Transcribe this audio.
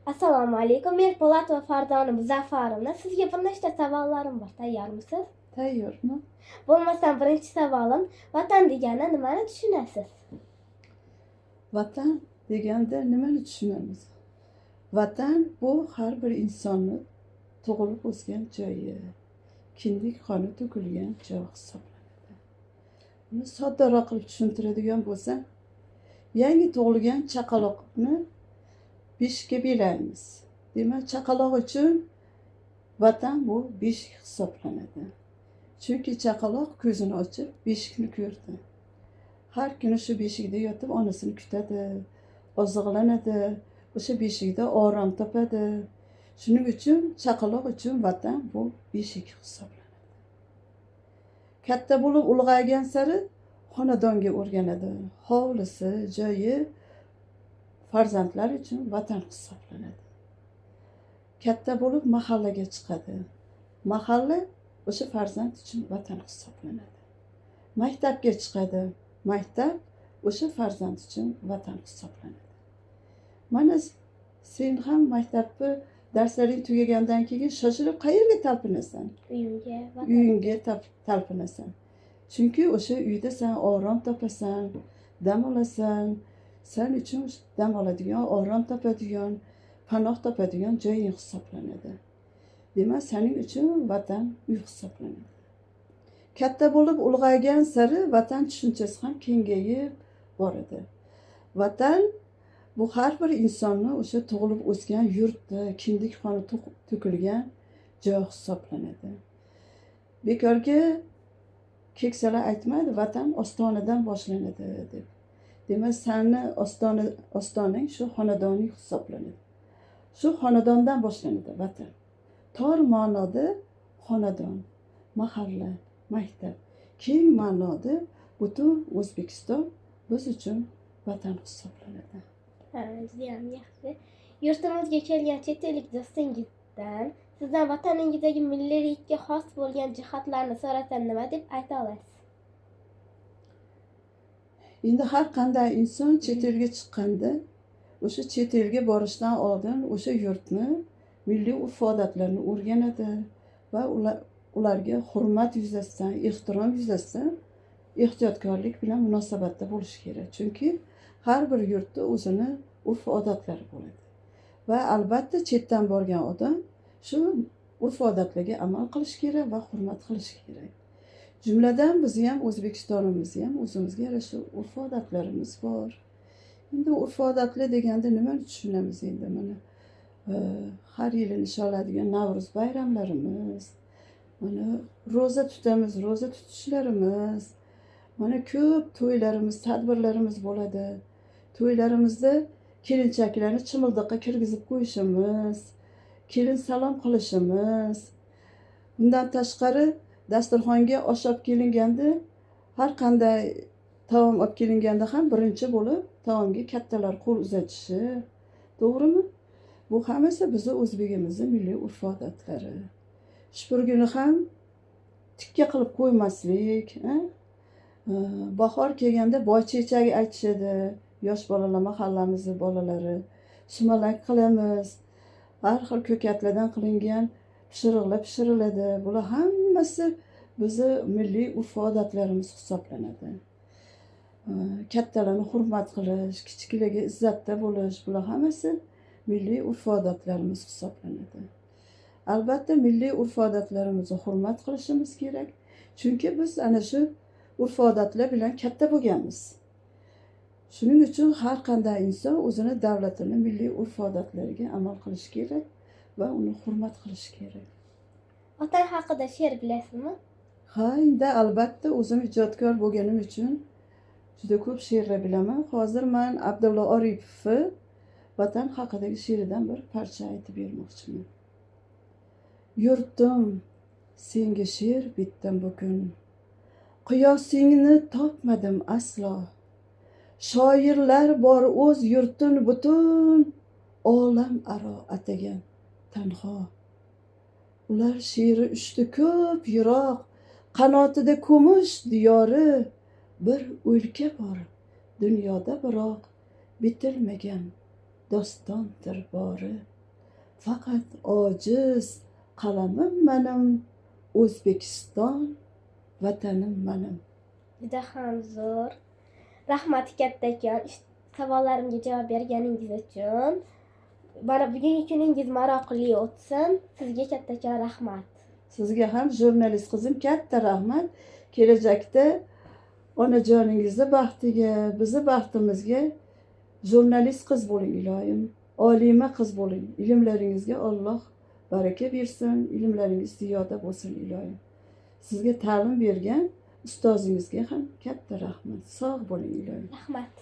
Assalomu alaykum. Men Po'lat va Fardona Muzaffarovna. Sizga bir nechta savollarim bor. Tayyormisiz? Tayyorman. Bo'lmasam birinchi savolim, vatan degani nimani tushunasiz? Vatan deganda nimani tushunamiz? Vatan bu har bir insonni tug'ilib o'sgan joyi, kindik qoni to'kilgan joy hisoblanadi. Buni soddaroq qilib tushuntiradigan bo'lsam, yangi tug'ilgan chaqaloqni beshikka belaymiz. Demak, chaqaloq uchun vatan bu beshik hisoblanadi. Chunki chaqaloq ko'zini ochib beshikni ko'rdi. Har kuni shu beshikda yotib onasini kutadi, oziqlanadi, o'sha beshikda orom topadi. Shuning uchun chaqaloq uchun vatan bu beshik hisoblanadi. Katta bo'lib ulg'aygan sari xonadonga o'rganadi. Hovlisi, joyi farzandlar uchun vatan hisoblanadi. Katta bo'lib mahallaga chiqadi. Mahalla o'sha farzand uchun vatan hisoblanadi. Maktabga chiqadi. Maktab o'sha farzand uchun vatan hisoblanadi. Mana sen ham maktabni darslaring tugagandan keyin shoshilib qayerga talpinasan? Uyingga talpinasan. Chunki o'sha uyda sen orom topasan, dam olasan. Sen uchun dam oladigan, orom topadigan, panoh topadigan joying hisoblanadi. Demak, sening uchun vatan uy hisoblanadi. Katta bo'lib ulg'aygan sari vatan tushunchasi ham kengayib boradi. Vatan bu har bir insonni o'sha tug'ilib o'sgan yurtda kindik qoni to'kilgan joy hisoblanadi. Bekorga keksalar aytmaydi, vatan ostonadan boshlanadi deb. Demak, seni ostonang shu xonadoning hisoblanadi. Shu xonadondan boshlanadi vatan. Tor ma'noda xonadon, mahalla, maktab. Keng ma'noda butun O'zbekiston biz uchun vatan hisoblanadi. Judayam yaxshi. Yurtimizga kelgan chet ellik do'stingizdan sizdan vataningizdagi milliylikka xos bo'lgan jihatlarni so'rasam nima deb ayta olasiz? Endi har qanday inson chet elga chiqqanda o'sha chet elga borishdan oldin o'sha yurtni milliy urf-odatlarini o'rganadi va ularga hurmat yuzasidan, ehtirom yuzasidan ehtiyotkorlik bilan munosabatda bo'lish kerak. Chunki har bir yurtda o'zini urf-odatlari bo'ladi. Va albatta chetdan borgan odam shu urf-odatlarga amal qilish kerak va hurmat qilish kerak. Jumladan bizni ham O'zbekistonimizni ham o'zimizga yarasha urf-odatlarimiz bor. Endi urf-odatlar deganda nimani tushunamiz endi mana har yili nishonlanadigan Navro'z bayramlarimiz, mana ro'za tutamiz, ro'za tutishlarimiz, mana ko'p to'ylarimiz, tadbirlarimiz bo'ladi. To'ylarimizda kelinchaklarni chimildiqqa kirgizib qo'yishimiz, kelin salom qilishimiz. Bundan tashqari dasturxonga osh olib kelinganda, har qanday taom olib kelinganda ham birinchi bo'lib taomga kattalar qo'l uzatishi, to'g'rimi? Bu hammasi bizning o'zbegimizning milliy urf-odatlari. Shpurgini ham tikka qilib qo'ymaslik, bahor kelganda boy chechagi aytishadi, yosh bolalar, mahallamizning bolalari. Sumalak qilamiz. Har xil ko'katlardan qilingan pishiriqlar pishiriladi. Bular hammasi bizni milliy urf-odatlarimiz hisoblanadi. Kattalarni hurmat qilish, kichiklarga izzatda bo'lish, bular hammasi milliy urf-odatlarimiz hisoblanadi. Albatta milliy urf-odatlarimizni hurmat qilishimiz kerak. Chunki biz ana shu urf-odatlar bilan katta bo'lganmiz. Shuning uchun har qanday inson o'zini davlatini milliy urf-odatlariga amal qilish kerak va uni hurmat qilish kerak. Vatan haqida she'r bilasizmi? Ha, endi albatta o'zim ijodkor bo'lganim uchun juda ko'p she'rlar bilaman. Hozir men Abdulla Oripovni vatan haqidagi she'ridan bir parcha aytib bermoqchiman. Yurtim, senga she'r bitdim bugun. Qiyosingni topmadim aslo. Shoirlar bor o'z yurtin butun olam aro atagan tanho. Ular she'ri ushdi ko'p yiroq, qanotida kumush diyori. Bir o'lka bor dunyoda biroq bitilmagan dostondir bori. faqat ojiz qalamim menim, O'zbekiston vatanim menim. Juda ham zo'r. Rahmat kattakon savollarimga javob berganingiz uchun. Mana bugungi kuningiz maroqli o'tsin. Sizga kattakon rahmat. Sizga ham jurnalist qizim katta rahmat. Kelajakda onajoningizni baxtiga, bizni baxtimizga jurnalist qiz bo'ling iloyim. Olima qiz bo'ling. Ilmlaringizga Alloh baraka bersin, ilmlaringiz ziyoda bo'lsin iloyim. Sizga ta'lim bergan ustozingizga ham katta rahmat. Sog' bo'ling iloyim. Rahmat.